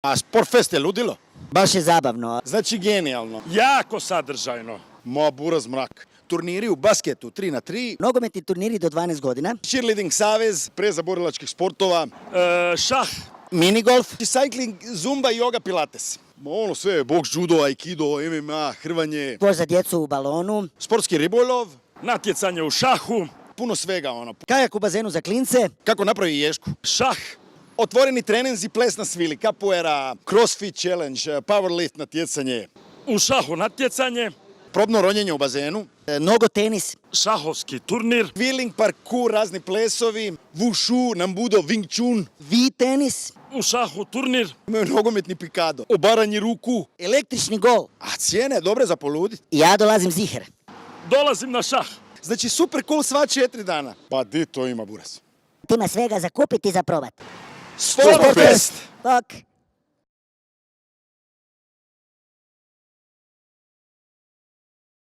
A Sportfest je ludilo? Baš je zabavno. Znači genijalno. Jako sadržajno. Ma buraz mrak. Turniri u basketu 3x3, Nogometni turniri do 12 godina. cheerleading savez, prezaborilačkih sportova, Šah. minigolf, cycling, zumba, yoga, pilates. Ma ono sve, boks, judo, aikido, MMA, hrvanje, Voz za djecu u balonu. sportski ribolov, Natjecanje u šahu. puno svega ono. Kajak u bazenu za klince. Kako napravi ješku? Šah. Otvoreni treninzi, ples na svili, capoeira, crossfit challenge, powerlift natjecanje, U šahu natjecanje. probno ronjenje u bazenu, Nogotenis. Šahovski turnir. wheeling, parkour, razni plesovi, wushu, nambudo, wing chun, Vi tenis. U šahu turnir. imaju nogometni pikado, obaranje ruku, Električni gol. a cijene dobre za poludit. Ja dolazim ziher. Dolazim na šah. Znači super cool sva 4 dana. Pa di to ima buraz? Ima svega za kupiti i za probat. Sportfest! Bok.